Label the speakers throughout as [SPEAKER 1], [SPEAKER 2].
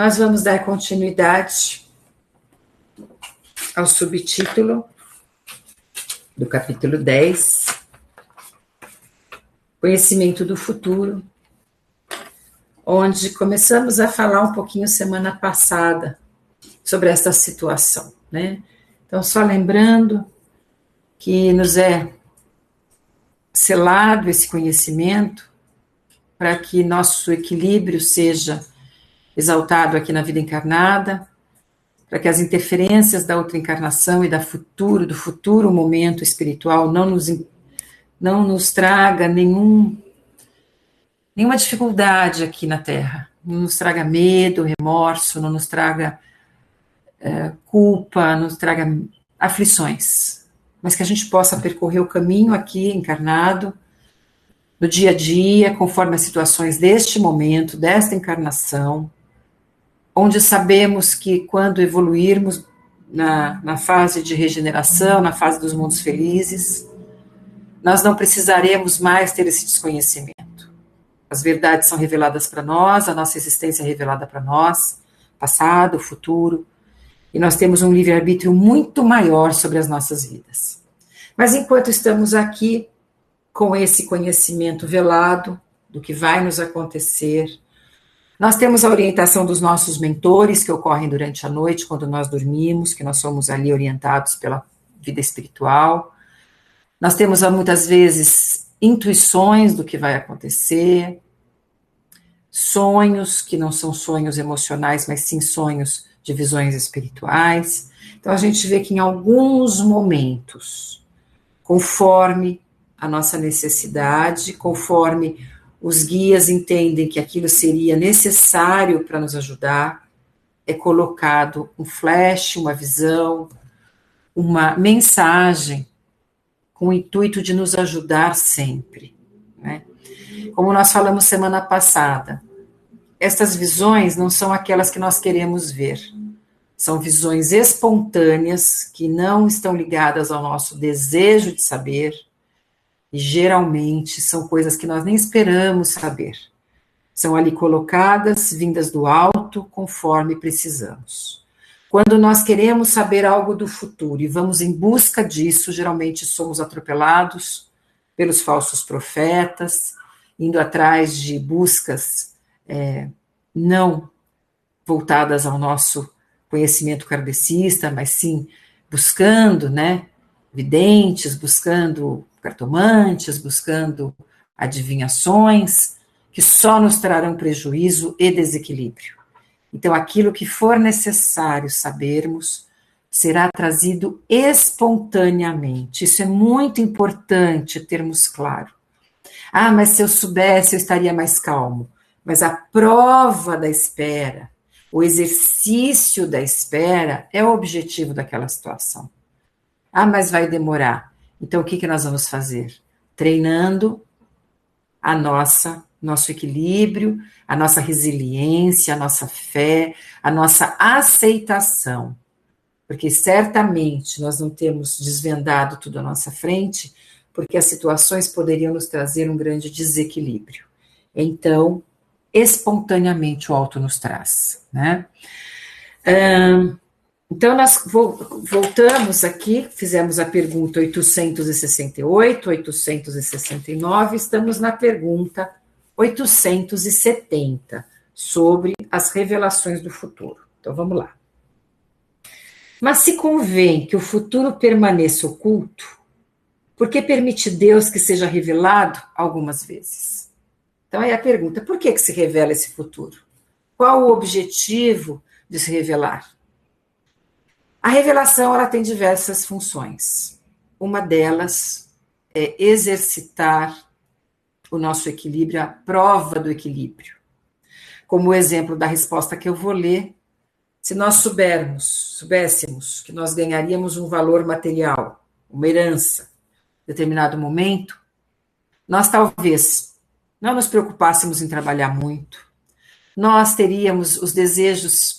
[SPEAKER 1] Nós vamos dar continuidade ao subtítulo do capítulo 10, Conhecimento do Futuro, onde começamos a falar um pouquinho semana passada sobre essa situação, né? Então, só lembrando que nos é selado esse conhecimento para que nosso equilíbrio seja exaltado aqui na vida encarnada, para que as interferências da outra encarnação e do futuro momento espiritual não nos traga nenhuma dificuldade aqui na Terra, não nos traga medo, remorso, não nos traga culpa, não nos traga aflições, mas que a gente possa percorrer o caminho aqui encarnado, no dia a dia, conforme as situações deste momento, desta encarnação, onde sabemos que quando evoluirmos na fase de regeneração, na fase dos mundos felizes, nós não precisaremos mais ter esse desconhecimento. As verdades são reveladas para nós, a nossa existência é revelada para nós, passado, futuro, e nós temos um livre-arbítrio muito maior sobre as nossas vidas. Mas enquanto estamos aqui, com esse conhecimento velado do que vai nos acontecer, nós temos a orientação dos nossos mentores, que ocorrem durante a noite, quando nós dormimos, que nós somos ali orientados pela vida espiritual. Nós temos, muitas vezes, intuições do que vai acontecer, sonhos, que não são sonhos emocionais, mas sim sonhos de visões espirituais. Então, a gente vê que em alguns momentos, conforme a nossa necessidade, conforme os guias entendem que aquilo seria necessário para nos ajudar, é colocado um flash, uma visão, uma mensagem com o intuito de nos ajudar sempre, né? Como nós falamos semana passada, estas visões não são aquelas que nós queremos ver, são visões espontâneas que não estão ligadas ao nosso desejo de saber, e geralmente são coisas que nós nem esperamos saber. São ali colocadas, vindas do alto, conforme precisamos. Quando nós queremos saber algo do futuro e vamos em busca disso, geralmente somos atropelados pelos falsos profetas, indo atrás de buscas não voltadas ao nosso conhecimento kardecista, mas sim buscando, né, videntes, buscando cartomantes, buscando adivinhações, que só nos trarão prejuízo e desequilíbrio. Então, aquilo que for necessário sabermos será trazido espontaneamente. Isso é muito importante termos claro. Ah, mas se eu soubesse, eu estaria mais calmo. Mas a prova da espera, o exercício da espera é o objetivo daquela situação. Ah, mas vai demorar. Então, o que nós vamos fazer? Treinando nosso equilíbrio, a nossa resiliência, a nossa fé, a nossa aceitação. Porque certamente nós não temos desvendado tudo à nossa frente, porque as situações poderiam nos trazer um grande desequilíbrio. Então, espontaneamente o alto nos traz, né? Então, nós voltamos aqui, fizemos a pergunta 868, 869, estamos na pergunta 870, sobre as revelações do futuro. Então, vamos lá. Mas se convém que o futuro permaneça oculto, por que permite Deus que seja revelado algumas vezes? Então, aí a pergunta, por que se revela esse futuro? Qual o objetivo de se revelar? A revelação, ela tem diversas funções. Uma delas é exercitar o nosso equilíbrio, a prova do equilíbrio. Como o exemplo da resposta que eu vou ler, se nós soubéssemos que nós ganharíamos um valor material, uma herança, em determinado momento, nós talvez não nos preocupássemos em trabalhar muito, nós teríamos os desejos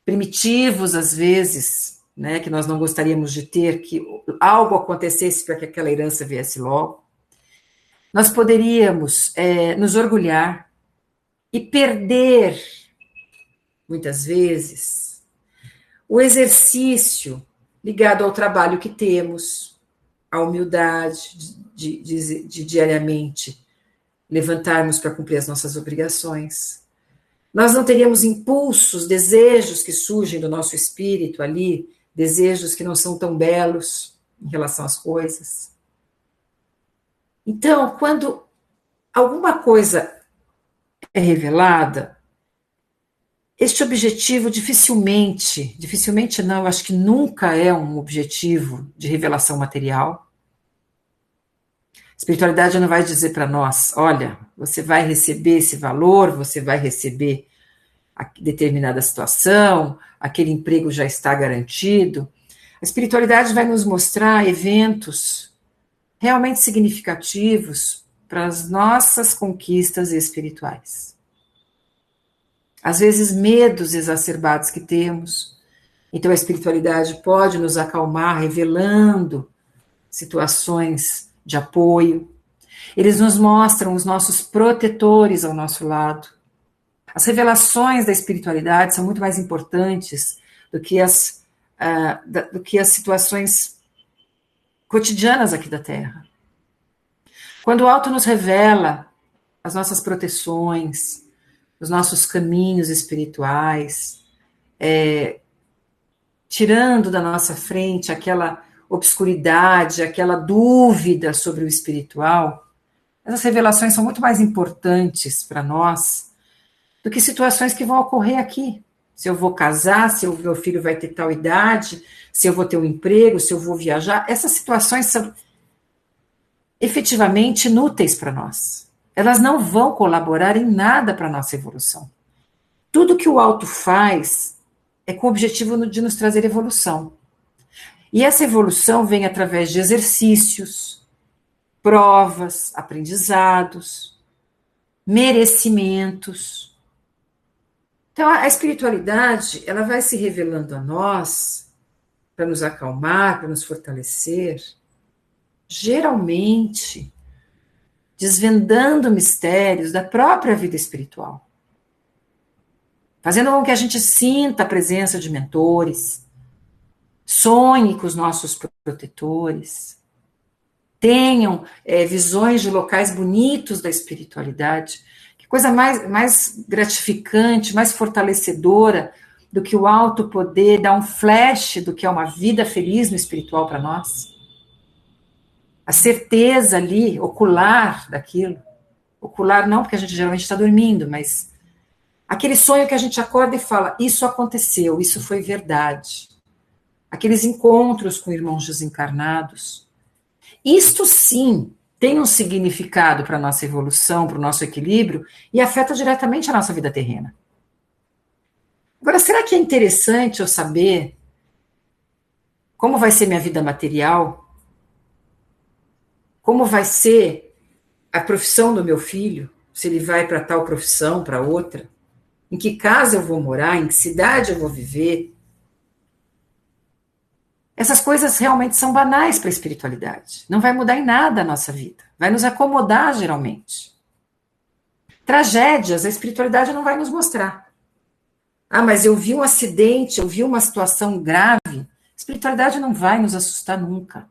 [SPEAKER 1] primitivos, às vezes, né, que nós não gostaríamos de ter, que algo acontecesse para que aquela herança viesse logo. Nós poderíamos nos orgulhar e perder muitas vezes, o exercício ligado ao trabalho que temos, a humildade de diariamente levantarmos para cumprir as nossas obrigações. Nós não teríamos impulsos, desejos que surgem do nosso espírito ali, desejos que não são tão belos em relação às coisas. Então, quando alguma coisa é revelada, este objetivo dificilmente não, eu acho que nunca é um objetivo de revelação material. A espiritualidade não vai dizer para nós, olha, você vai receber esse valor, você vai receber determinada situação, aquele emprego já está garantido. A espiritualidade vai nos mostrar eventos realmente significativos para as nossas conquistas espirituais. Às vezes, medos exacerbados que temos. Então, a espiritualidade pode nos acalmar, revelando situações de apoio. Eles nos mostram os nossos protetores ao nosso lado. As revelações da espiritualidade são muito mais importantes do que as situações cotidianas aqui da Terra. Quando o alto nos revela as nossas proteções, os nossos caminhos espirituais, tirando da nossa frente aquela obscuridade, aquela dúvida sobre o espiritual, essas revelações são muito mais importantes para nós do que situações que vão ocorrer aqui. Se eu vou casar, se o meu filho vai ter tal idade, se eu vou ter um emprego, se eu vou viajar, essas situações são efetivamente inúteis para nós. Elas não vão colaborar em nada para a nossa evolução. Tudo que o alto faz é com o objetivo de nos trazer evolução. E essa evolução vem através de exercícios, provas, aprendizados, merecimentos. Então, a espiritualidade, ela vai se revelando a nós para nos acalmar, para nos fortalecer, geralmente desvendando mistérios da própria vida espiritual, fazendo com que a gente sinta a presença de mentores, sonhe com os nossos protetores, tenham visões de locais bonitos da espiritualidade. Que coisa mais gratificante, mais fortalecedora do que o alto poder dar um flash do que é uma vida feliz no espiritual para nós. A certeza ali, ocular daquilo. Ocular não, porque a gente geralmente está dormindo, mas aquele sonho que a gente acorda e fala, isso aconteceu, isso foi verdade. Aqueles encontros com irmãos desencarnados. Isto sim tem um significado para a nossa evolução, para o nosso equilíbrio, e afeta diretamente a nossa vida terrena. Agora, será que é interessante eu saber como vai ser minha vida material? Como vai ser a profissão do meu filho? Se ele vai para tal profissão, para outra? Em que casa eu vou morar? Em que cidade eu vou viver? Essas coisas realmente são banais para a espiritualidade. Não vai mudar em nada a nossa vida. Vai nos acomodar, geralmente. Tragédias, a espiritualidade não vai nos mostrar. Ah, mas eu vi um acidente, eu vi uma situação grave. A espiritualidade não vai nos assustar nunca.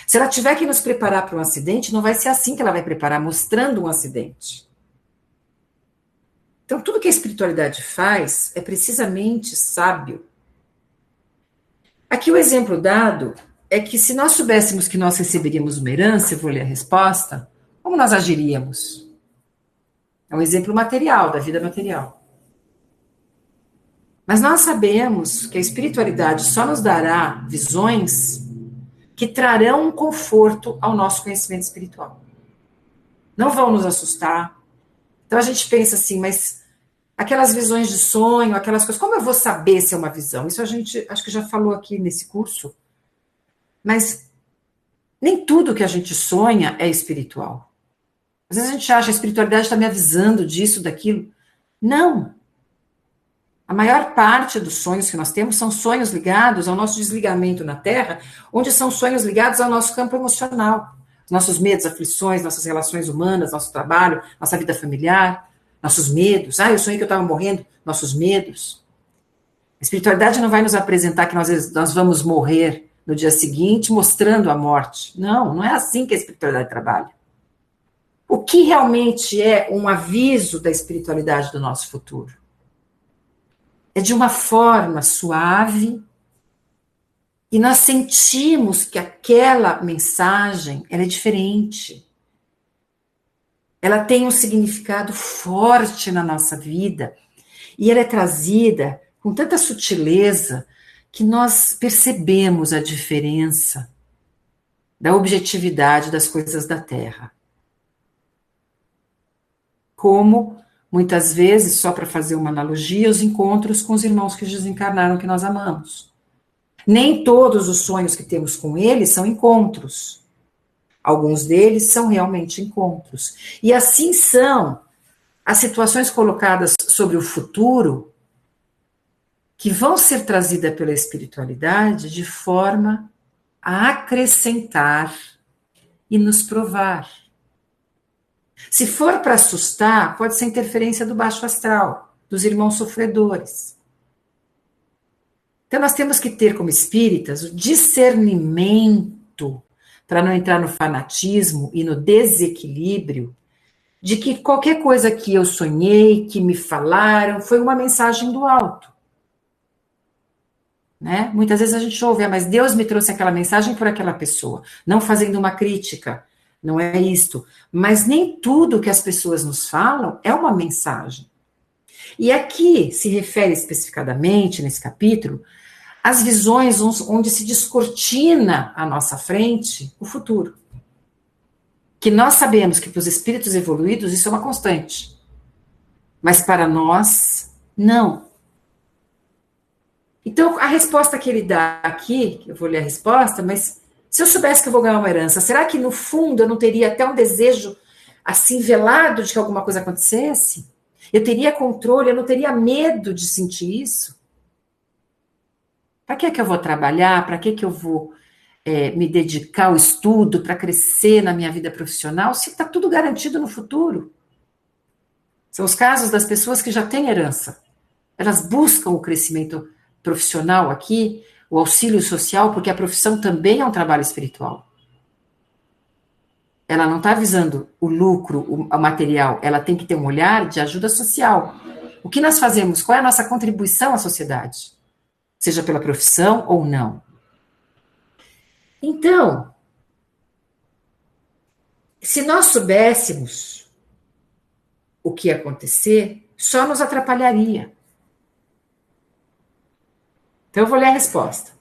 [SPEAKER 1] Se ela tiver que nos preparar para um acidente, não vai ser assim que ela vai preparar, mostrando um acidente. Então, tudo que a espiritualidade faz é precisamente sábio. Aqui o exemplo dado é que se nós soubéssemos que nós receberíamos uma herança, eu vou ler a resposta, como nós agiríamos? É um exemplo material, da vida material. Mas nós sabemos que a espiritualidade só nos dará visões que trarão um conforto ao nosso conhecimento espiritual. Não vão nos assustar. Então a gente pensa assim, mas aquelas visões de sonho, aquelas coisas, como eu vou saber se é uma visão? Isso a gente, acho que já falou aqui nesse curso. Mas nem tudo que a gente sonha é espiritual. Às vezes a gente acha que a espiritualidade está me avisando disso, daquilo. Não. A maior parte dos sonhos que nós temos são sonhos ligados ao nosso desligamento na Terra, onde são sonhos ligados ao nosso campo emocional. Nossos medos, aflições, nossas relações humanas, nosso trabalho, nossa vida familiar. nossos medos. Eu sonhei que eu estava morrendo, nossos medos. A espiritualidade não vai nos apresentar que nós vamos morrer no dia seguinte, mostrando a morte. Não, não é assim que a espiritualidade trabalha. O que realmente é um aviso da espiritualidade do nosso futuro? É de uma forma suave, e nós sentimos que aquela mensagem, ela é diferente. Ela tem um significado forte na nossa vida, e ela é trazida com tanta sutileza que nós percebemos a diferença da objetividade das coisas da Terra. Como, muitas vezes, só para fazer uma analogia, os encontros com os irmãos que desencarnaram, que nós amamos. Nem todos os sonhos que temos com eles são encontros. Alguns deles são realmente encontros. E assim são as situações colocadas sobre o futuro, que vão ser trazidas pela espiritualidade de forma a acrescentar e nos provar. Se for para assustar, pode ser interferência do baixo astral, dos irmãos sofredores. Então, nós temos que ter, como espíritas, o discernimento, para não entrar no fanatismo e no desequilíbrio, de que qualquer coisa que eu sonhei, que me falaram, foi uma mensagem do alto. Né? Muitas vezes a gente ouve, mas Deus me trouxe aquela mensagem por aquela pessoa, não fazendo uma crítica, não é isto. Mas nem tudo que as pessoas nos falam é uma mensagem. E aqui se refere especificadamente, nesse capítulo, as visões onde se descortina à nossa frente o futuro. Que nós sabemos que para os espíritos evoluídos isso é uma constante. Mas para nós, não. Então, a resposta que ele dá aqui, eu vou ler a resposta, mas se eu soubesse que eu vou ganhar uma herança, será que no fundo eu não teria até um desejo assim velado de que alguma coisa acontecesse? Eu teria controle, eu não teria medo de sentir isso? Para que eu vou trabalhar? Para que eu vou me dedicar ao estudo para crescer na minha vida profissional, se está tudo garantido no futuro? São os casos das pessoas que já têm herança. Elas buscam o crescimento profissional aqui, o auxílio social, porque a profissão também é um trabalho espiritual. Ela não está visando o lucro, o material, ela tem que ter um olhar de ajuda social. O que nós fazemos? Qual é a nossa contribuição à sociedade? Seja pela profissão ou não. Então, se nós soubéssemos o que ia acontecer, só nos atrapalharia. Então, eu vou ler a resposta.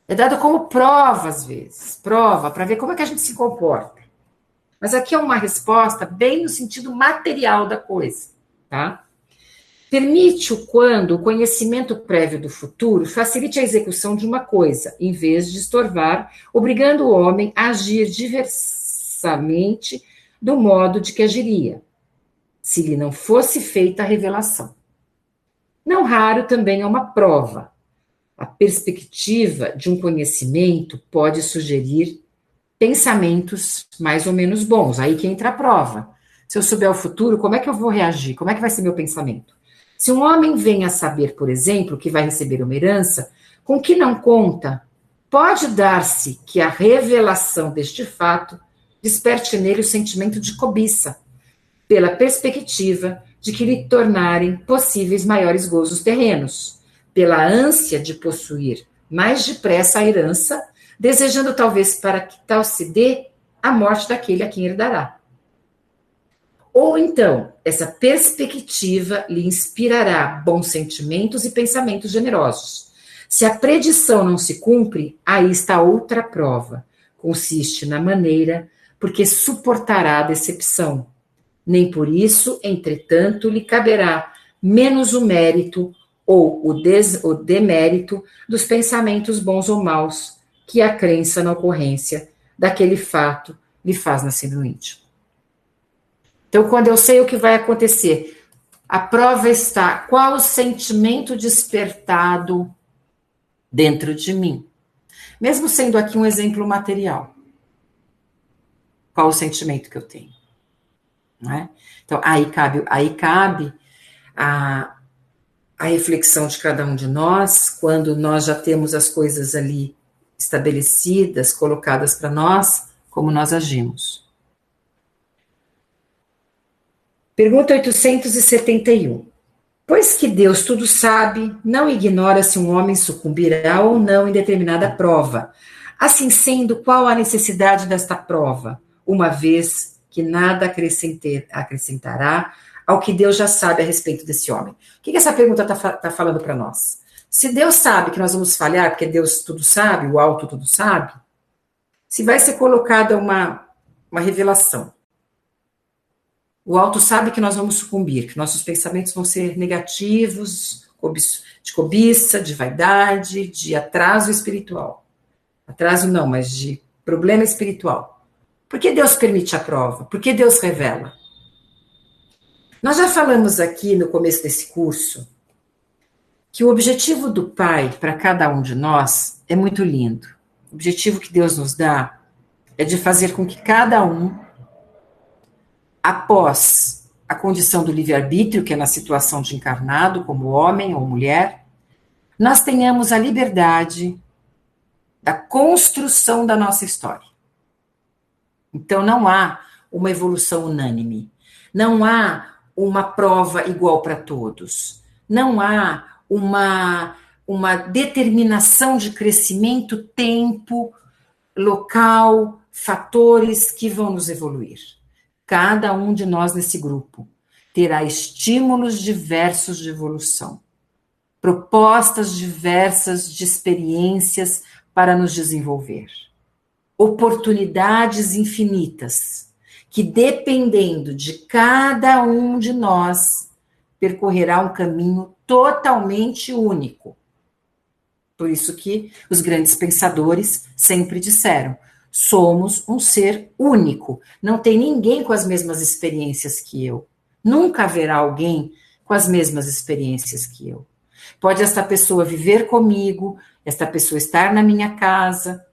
[SPEAKER 1] É dado como prova, às vezes. Prova, para ver como é que a gente se comporta. Mas aqui é uma resposta bem no sentido material da coisa, tá? Permite-o quando o conhecimento prévio do futuro facilite a execução de uma coisa, em vez de estorvar, obrigando o homem a agir diversamente do modo de que agiria, se lhe não fosse feita a revelação. Não raro também é uma prova. A perspectiva de um conhecimento pode sugerir pensamentos mais ou menos bons. Aí que entra a prova. Se eu souber o futuro, como é que eu vou reagir? Como é que vai ser meu pensamento? Se um homem vem a saber, por exemplo, que vai receber uma herança, com que não conta, pode dar-se que a revelação deste fato desperte nele o sentimento de cobiça, pela perspectiva de que lhe tornarem possíveis maiores gozos terrenos, pela ânsia de possuir mais depressa a herança, desejando talvez para que tal se dê a morte daquele a quem herdará. Ou então, essa perspectiva lhe inspirará bons sentimentos e pensamentos generosos. Se a predição não se cumpre, aí está outra prova. Consiste na maneira porque suportará a decepção. Nem por isso, entretanto, lhe caberá menos o mérito ou o demérito dos pensamentos bons ou maus que a crença na ocorrência daquele fato lhe faz nascer no íntimo. Então, quando eu sei o que vai acontecer, a prova está qual o sentimento despertado dentro de mim. Mesmo sendo aqui um exemplo material. Qual o sentimento que eu tenho? não é? Então, aí cabe a reflexão de cada um de nós, quando nós já temos as coisas ali estabelecidas, colocadas para nós, como nós agimos. Pergunta 871. Pois que Deus tudo sabe, não ignora se um homem sucumbirá ou não em determinada prova. Assim sendo, qual a necessidade desta prova, uma vez que nada acrescentará ao que Deus já sabe a respeito desse homem? O que essa pergunta está falando para nós? Se Deus sabe que nós vamos falhar, porque Deus tudo sabe, o alto tudo sabe, se vai ser colocada uma revelação. O alto sabe que nós vamos sucumbir, que nossos pensamentos vão ser negativos, de cobiça, de vaidade, de atraso espiritual. Atraso não, mas de problema espiritual. Por que Deus permite a prova? Por que Deus revela? Nós já falamos aqui no começo desse curso que o objetivo do Pai para cada um de nós é muito lindo. O objetivo que Deus nos dá é de fazer com que cada um, após a condição do livre-arbítrio, que é na situação de encarnado, como homem ou mulher, nós tenhamos a liberdade da construção da nossa história. Então, não há uma evolução unânime, não há uma prova igual para todos, não há uma determinação de crescimento, tempo, local, fatores que vão nos evoluir. Cada um de nós nesse grupo terá estímulos diversos de evolução, propostas diversas de experiências para nos desenvolver, oportunidades infinitas, que dependendo de cada um de nós, percorrerá um caminho totalmente único. Por isso que os grandes pensadores sempre disseram: somos um ser único. Não tem ninguém com as mesmas experiências que eu. Nunca haverá alguém com as mesmas experiências que eu. Pode esta pessoa viver comigo, esta pessoa estar na minha casa.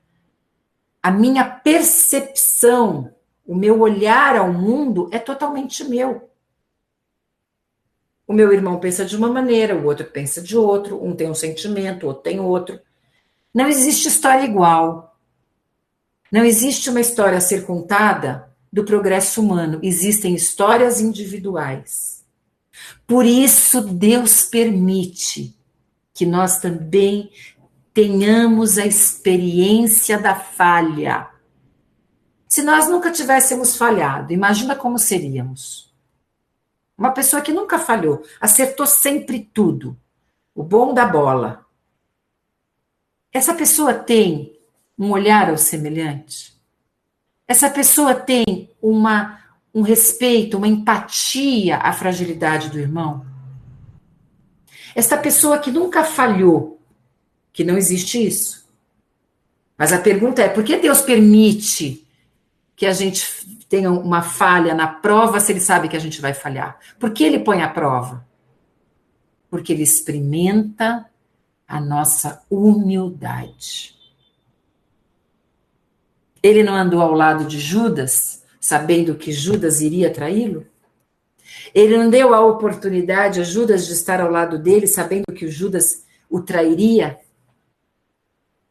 [SPEAKER 1] A minha percepção, o meu olhar ao mundo é totalmente meu. O meu irmão pensa de uma maneira, o outro pensa de outro, um tem um sentimento, o outro tem outro. Não existe história igual. Não existe uma história a ser contada do progresso humano. Existem histórias individuais. Por isso, Deus permite que nós também tenhamos a experiência da falha. Se nós nunca tivéssemos falhado, imagina como seríamos. Uma pessoa que nunca falhou, acertou sempre tudo, o bom da bola. Essa pessoa tem um olhar ao semelhante? Essa pessoa tem um respeito, uma empatia à fragilidade do irmão? Essa pessoa que nunca falhou, que não existe isso. Mas a pergunta é, por que Deus permite que a gente tenha uma falha na prova se ele sabe que a gente vai falhar? Por que ele põe a prova? Porque ele experimenta a nossa humildade. Ele não andou ao lado de Judas, sabendo que Judas iria traí-lo? Ele não deu a oportunidade a Judas de estar ao lado dele, sabendo que o Judas o trairia?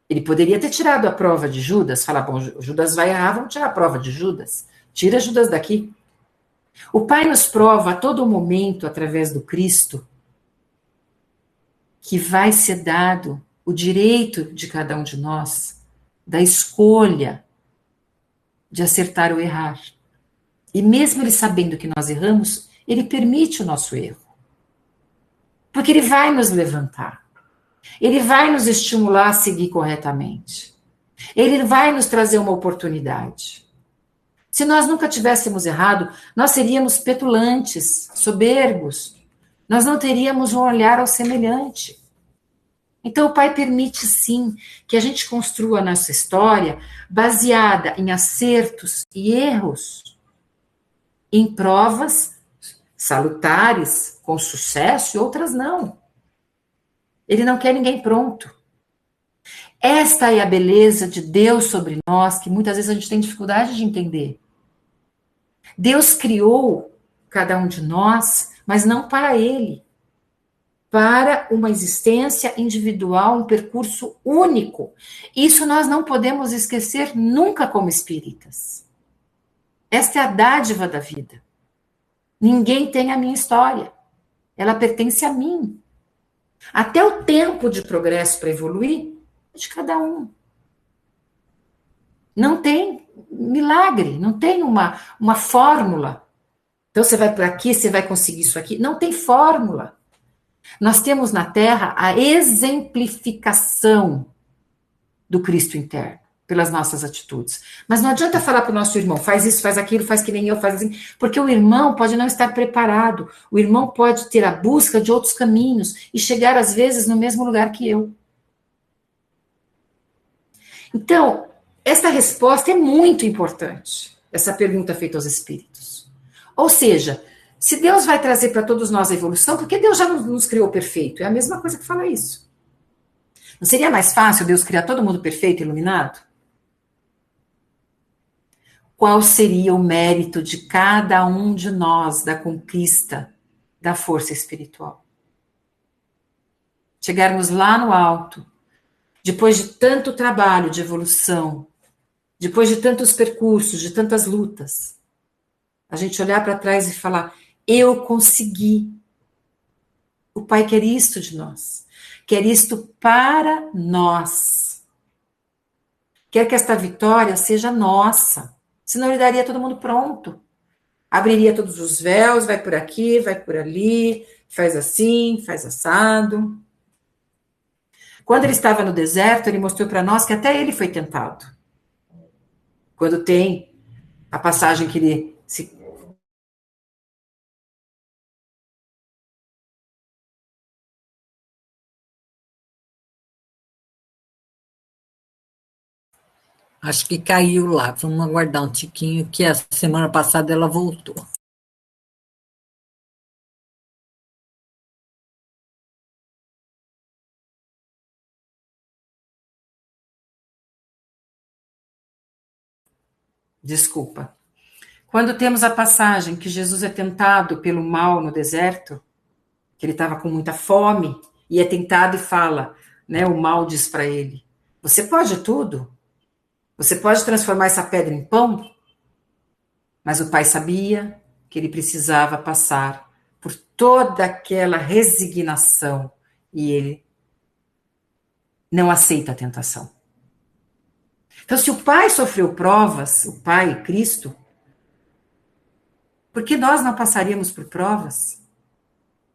[SPEAKER 1] Ele poderia ter tirado a prova de Judas, falar, bom, Judas vai errar, vamos tirar a prova de Judas. Tira Judas daqui. O Pai nos prova a todo momento, através do Cristo, que vai ser dado o direito de cada um de nós, da escolha de acertar ou errar. E mesmo ele sabendo que nós erramos, ele permite o nosso erro. Porque ele vai nos levantar. Ele vai nos estimular a seguir corretamente. Ele vai nos trazer uma oportunidade. Se nós nunca tivéssemos errado, nós seríamos petulantes, soberbos. Nós não teríamos um olhar ao semelhante. Então o Pai permite sim que a gente construa a nossa história baseada em acertos e erros, em provas salutares, com sucesso, e outras não. Ele não quer ninguém pronto. Esta é a beleza de Deus sobre nós, que muitas vezes a gente tem dificuldade de entender. Deus criou cada um de nós, mas não para ele, para uma existência individual, um percurso único. Isso nós não podemos esquecer nunca como espíritas. Esta é a dádiva da vida. Ninguém tem a minha história. Ela pertence a mim. Até o tempo de progresso para evoluir é de cada um. Não tem milagre, não tem uma fórmula. Então você vai por aqui, você vai conseguir isso aqui. Não tem fórmula. Nós temos na Terra a exemplificação do Cristo interno, pelas nossas atitudes. Mas não adianta falar para o nosso irmão, faz isso, faz aquilo, faz que nem eu, faz assim, porque o irmão pode não estar preparado, o irmão pode ter a busca de outros caminhos e chegar, às vezes, no mesmo lugar que eu. Então, essa resposta é muito importante, essa pergunta feita aos espíritos. Ou seja, se Deus vai trazer para todos nós a evolução, porque Deus já nos criou perfeito? É a mesma coisa que fala isso. Não seria mais fácil Deus criar todo mundo perfeito e iluminado? Qual seria o mérito de cada um de nós da conquista da força espiritual? Chegarmos lá no alto, depois de tanto trabalho de evolução, depois de tantos percursos, de tantas lutas, a gente olhar para trás e falar, eu consegui. O Pai quer isto de nós. Quer isto para nós. Quer que esta vitória seja nossa. Senão ele daria todo mundo pronto. Abriria todos os véus, vai por aqui, vai por ali, faz assim, faz assado. Quando ele estava no deserto, ele mostrou para nós que até ele foi tentado. Quando tem a passagem que ele se...
[SPEAKER 2] Acho que caiu lá. Vamos aguardar um tiquinho, que a semana passada ela voltou.
[SPEAKER 1] Desculpa. Quando temos a passagem que Jesus é tentado pelo mal no deserto, que ele estava com muita fome, e é tentado e fala, né, o mal diz para ele, você pode tudo? Você pode transformar essa pedra em pão? Mas o pai sabia que ele precisava passar por toda aquela resignação e ele não aceita a tentação. Então, se o pai sofreu provas, o pai, Cristo, por que nós não passaríamos por provas?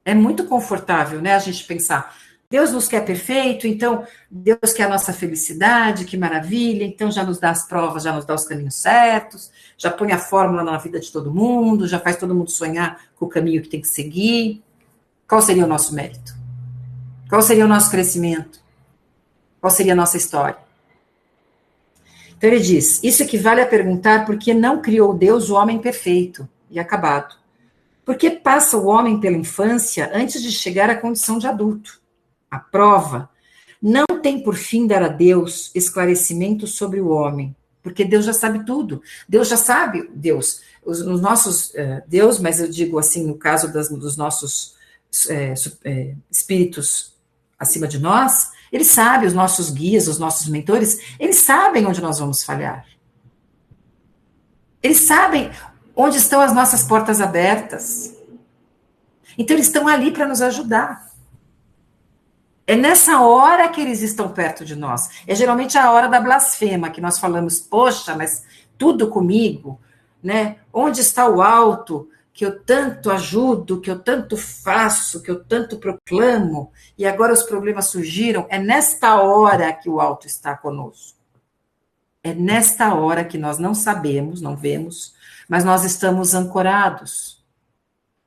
[SPEAKER 1] É muito confortável, né, a gente pensar, Deus nos quer perfeito, então Deus quer a nossa felicidade, que maravilha, então já nos dá as provas, já nos dá os caminhos certos, já põe a fórmula na vida de todo mundo, já faz todo mundo sonhar com o caminho que tem que seguir. Qual seria o nosso mérito? Qual seria o nosso crescimento? Qual seria a nossa história? Então ele diz, isso equivale a perguntar por que não criou Deus o homem perfeito e acabado. Por que passa o homem pela infância antes de chegar à condição de adulto? A prova não tem por fim dar a Deus esclarecimento sobre o homem, porque Deus já sabe tudo. Deus já sabe, os nossos Deus, mas eu digo assim, no caso dos nossos espíritos acima de nós, ele sabe, os nossos guias, os nossos mentores, eles sabem onde nós vamos falhar. Eles sabem onde estão as nossas portas abertas. Então, eles estão ali para nos ajudar. É nessa hora que eles estão perto de nós. É geralmente a hora da blasfema, que nós falamos, poxa, mas tudo comigo, né? Onde está o alto, que eu tanto ajudo, que eu tanto faço, que eu tanto proclamo, e agora os problemas surgiram? É nesta hora que o alto está conosco. É nesta hora que nós não sabemos, não vemos, mas nós estamos ancorados,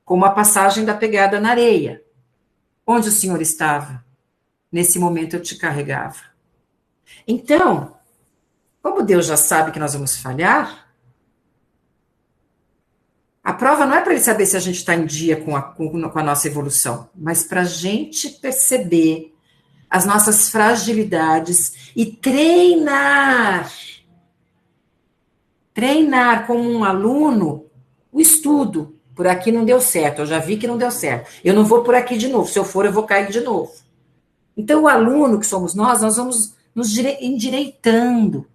[SPEAKER 1] como a passagem da pegada na areia. Onde o Senhor estava? Nesse momento eu te carregava. Então, como Deus já sabe que nós vamos falhar, a prova não é para ele saber se a gente está em dia com a nossa evolução, mas para a gente perceber as nossas fragilidades e treinar como um aluno o estudo. Por aqui não deu certo, eu já vi que não deu certo. Eu não vou por aqui de novo, se eu for, eu vou cair de novo. Então, o aluno que somos nós vamos nos endireitando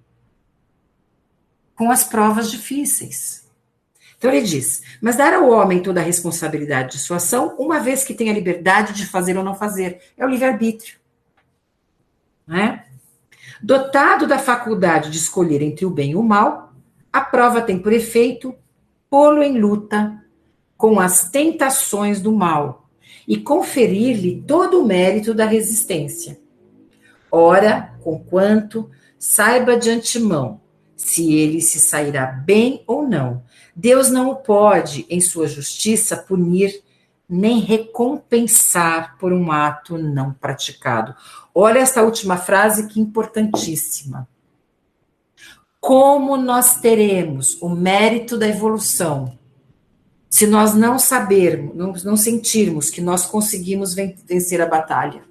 [SPEAKER 1] com as provas difíceis. Então, ele diz, mas dar ao homem toda a responsabilidade de sua ação, uma vez que tem a liberdade de fazer ou não fazer. É o livre-arbítrio. Né? Dotado da faculdade de escolher entre o bem e o mal, a prova tem por efeito pô-lo em luta com as tentações do mal e conferir-lhe todo o mérito da resistência. Ora, conquanto saiba de antemão se ele se sairá bem ou não, Deus não o pode, em sua justiça, punir nem recompensar por um ato não praticado. Olha essa última frase que é importantíssima. Como nós teremos o mérito da evolução se nós não sabermos, não sentirmos que nós conseguimos vencer a batalha?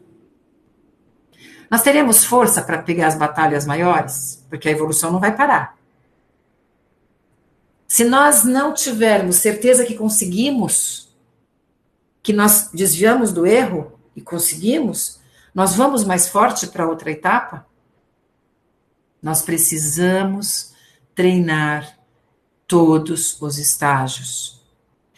[SPEAKER 1] Nós teremos força para pegar as batalhas maiores? Porque a evolução não vai parar. Se nós não tivermos certeza que conseguimos, que nós desviamos do erro e conseguimos, nós vamos mais forte para outra etapa? Nós precisamos treinar todos os estágios.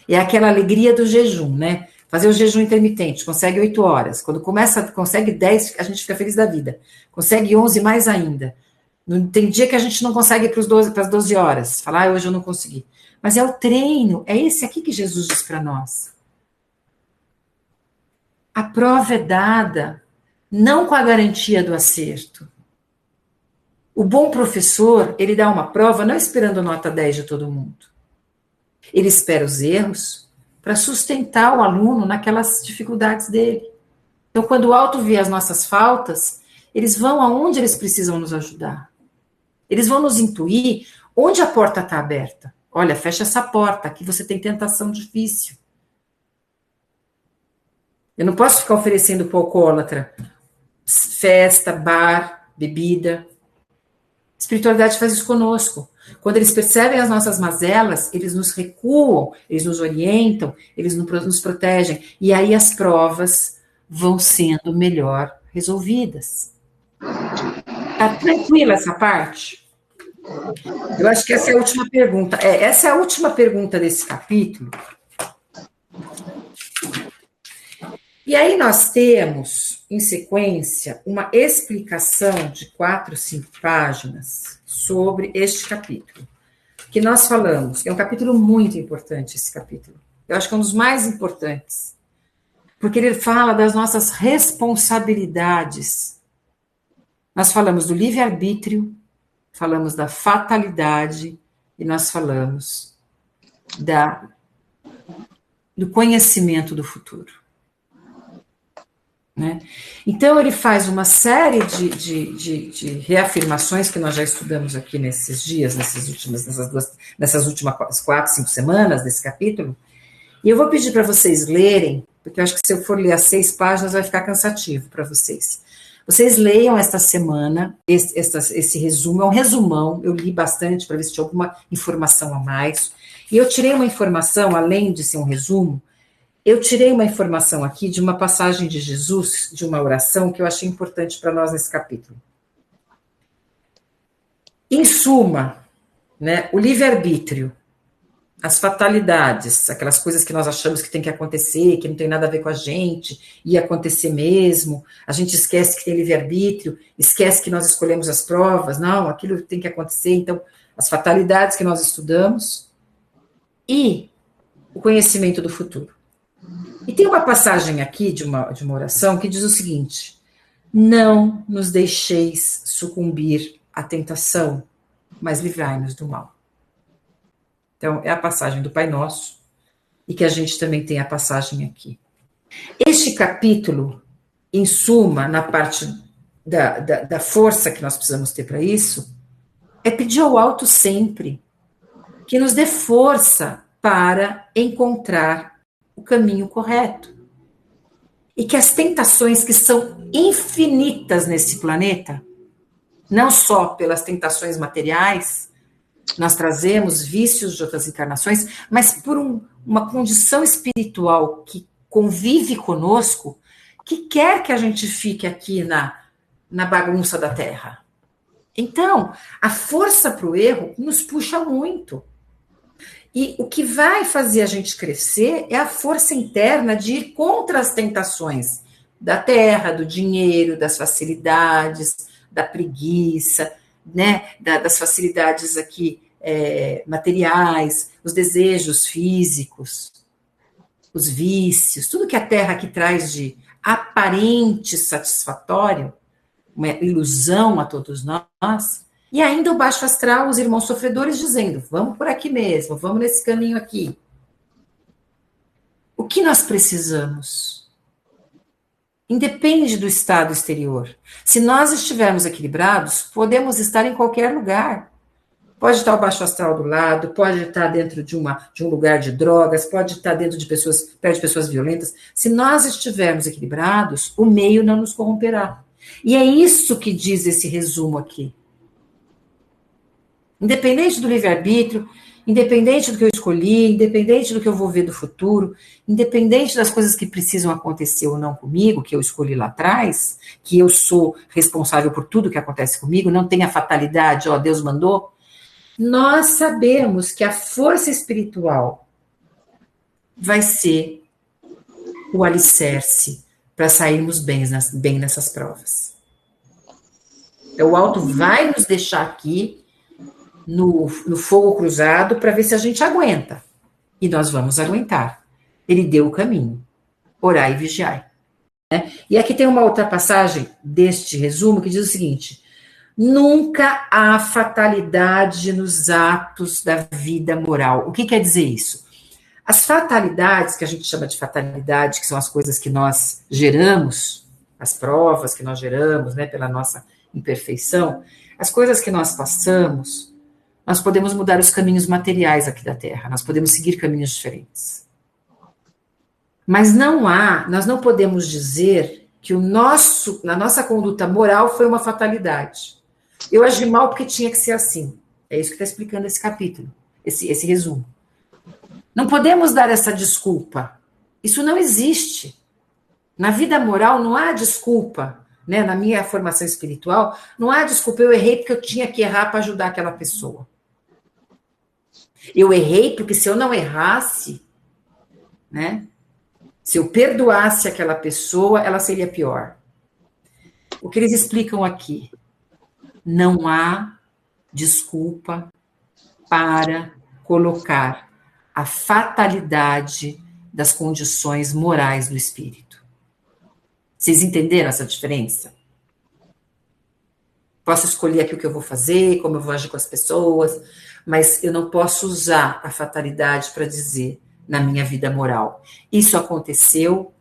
[SPEAKER 1] É aquela alegria do jejum, né? Fazer o jejum intermitente, consegue 8 horas. Quando consegue 10, a gente fica feliz da vida. Consegue 11, mais ainda. Tem dia que a gente não consegue ir para as 12 horas. Falar, hoje eu não consegui. Mas é o treino, é esse aqui que Jesus diz para nós. A prova é dada, não com a garantia do acerto. O bom professor, ele dá uma prova não esperando nota 10 de todo mundo. Ele espera os erros para sustentar o aluno naquelas dificuldades dele. Então, quando o alto vê as nossas faltas, eles vão aonde eles precisam nos ajudar. Eles vão nos intuir onde a porta está aberta. Olha, fecha essa porta, aqui você tem tentação difícil. Eu não posso ficar oferecendo para o alcoólatra festa, bar, bebida. A espiritualidade faz isso conosco. Quando eles percebem as nossas mazelas, eles nos recuam, eles nos orientam, eles nos protegem. E aí as provas vão sendo melhor resolvidas. Tá tranquila essa parte? Eu acho que essa é a última pergunta. Essa é a última pergunta desse capítulo. E aí nós temos, em sequência, uma explicação de 4, 5 páginas sobre este capítulo, que nós falamos, que é um capítulo muito importante, esse capítulo. Eu acho que é um dos mais importantes, porque ele fala das nossas responsabilidades. Nós falamos do livre-arbítrio, falamos da fatalidade, e nós falamos do conhecimento do futuro. Né? Então, ele faz uma série de reafirmações que nós já estudamos aqui nesses dias, nessas últimas 4, 5 semanas desse capítulo, e eu vou pedir para vocês lerem, porque eu acho que se eu for ler as 6 páginas vai ficar cansativo para vocês. Vocês leiam esta semana esse resumo, é um resumão, eu li bastante para ver se tinha alguma informação a mais, e eu tirei uma informação, além de ser um resumo, eu tirei uma informação aqui de uma passagem de Jesus, de uma oração, que eu achei importante para nós nesse capítulo. Em suma, né, o livre-arbítrio, as fatalidades, aquelas coisas que nós achamos que tem que acontecer, que não tem nada a ver com a gente, ia acontecer mesmo, a gente esquece que tem livre-arbítrio, esquece que nós escolhemos as provas, não, aquilo tem que acontecer, então, as fatalidades que nós estudamos e o conhecimento do futuro. E tem uma passagem aqui de uma oração que diz o seguinte: não nos deixeis sucumbir à tentação, mas livrai-nos do mal. Então, é a passagem do Pai Nosso, e que a gente também tem a passagem aqui. Este capítulo, em suma, na parte da força que nós precisamos ter para isso, é pedir ao alto sempre que nos dê força para encontrar o caminho correto. E que as tentações que são infinitas nesse planeta, não só pelas tentações materiais, Nós trazemos vícios de outras encarnações, mas por uma condição espiritual que convive conosco, que quer que a gente fique aqui na bagunça da Terra. Então, a força para o erro nos puxa muito. E o que vai fazer a gente crescer é a força interna de ir contra as tentações da terra, do dinheiro, das facilidades, da preguiça, né, das facilidades aqui materiais, os desejos físicos, os vícios, tudo que a terra aqui traz de aparente satisfatório, uma ilusão a todos nós. E ainda o baixo astral, os irmãos sofredores dizendo, vamos por aqui mesmo, vamos nesse caminho aqui. O que nós precisamos? Independe do estado exterior. Se nós estivermos equilibrados, podemos estar em qualquer lugar. Pode estar o baixo astral do lado, pode estar dentro de um lugar de drogas, pode estar dentro de pessoas, perto de pessoas violentas. Se nós estivermos equilibrados, o meio não nos corromperá. E é isso que diz esse resumo aqui. Independente do livre-arbítrio, independente do que eu escolhi, independente do que eu vou ver do futuro, independente das coisas que precisam acontecer ou não comigo, que eu escolhi lá atrás, que eu sou responsável por tudo que acontece comigo, não tem a fatalidade, ó, Deus mandou, nós sabemos que a força espiritual vai ser o alicerce para sairmos bem nessas provas. Então, o alto vai nos deixar aqui no fogo cruzado para ver se a gente aguenta. E nós vamos aguentar. Ele deu o caminho. Orai e vigiai. Né? E aqui tem uma outra passagem deste resumo que diz o seguinte: nunca há fatalidade nos atos da vida moral. O que quer dizer isso? As fatalidades, que a gente chama de fatalidade, que são as coisas que nós geramos, as provas que nós geramos, né, pela nossa imperfeição, as coisas que nós passamos, nós podemos mudar os caminhos materiais aqui da Terra, nós podemos seguir caminhos diferentes. Mas nós não podemos dizer que a nossa conduta moral foi uma fatalidade. Eu agi mal porque tinha que ser assim. É isso que está explicando esse capítulo, esse resumo. Não podemos dar essa desculpa. Isso não existe. Na vida moral não há desculpa, né? Na minha formação espiritual, não há desculpa. Eu errei porque eu tinha que errar para ajudar aquela pessoa. Eu errei porque se eu não errasse, né? Se eu perdoasse aquela pessoa, ela seria pior. O que eles explicam aqui? Não há desculpa para colocar a fatalidade das condições morais do espírito. Vocês entenderam essa diferença? Posso escolher aqui o que eu vou fazer, como eu vou agir com as pessoas, mas eu não posso usar a fatalidade para dizer na minha vida moral. Isso aconteceu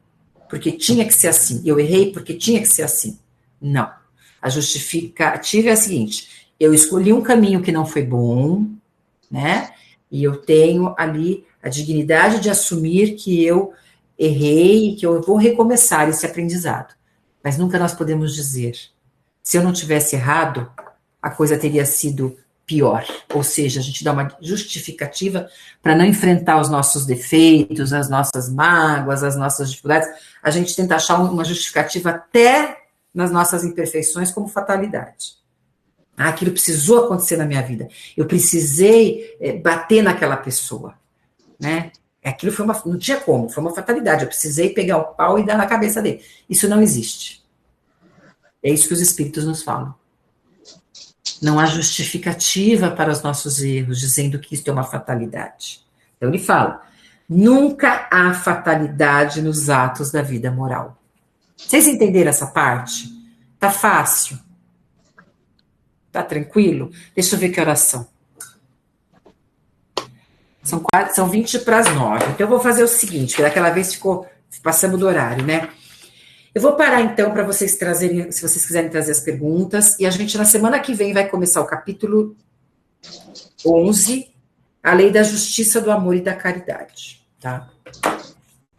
[SPEAKER 1] porque tinha que ser assim. Eu errei porque tinha que ser assim. Não. A justificativa é a seguinte: eu escolhi um caminho que não foi bom, né? E eu tenho ali a dignidade de assumir que eu errei e que eu vou recomeçar esse aprendizado. Mas nunca nós podemos dizer, se eu não tivesse errado, a coisa teria sido pior. Ou seja, a gente dá uma justificativa para não enfrentar os nossos defeitos, as nossas mágoas, as nossas dificuldades. A gente tenta achar uma justificativa até nas nossas imperfeições como fatalidade. Aquilo precisou acontecer na minha vida. Eu precisei bater naquela pessoa, né? Aquilo não tinha como, foi uma fatalidade. Eu precisei pegar o pau e dar na cabeça dele. Isso não existe. É isso que os espíritos nos falam. Não há justificativa para os nossos erros, dizendo que isso é uma fatalidade. Então ele fala, nunca há fatalidade nos atos da vida moral. Vocês entenderam essa parte? Tá fácil? Tá tranquilo? Deixa eu ver que horas são. São 20 para as 9. Então eu vou fazer o seguinte, que daquela vez passamos do horário, né? Eu vou parar então para vocês trazerem, se vocês quiserem trazer as perguntas, e a gente na semana que vem vai começar o capítulo 11, a lei da justiça, do amor e da caridade, tá?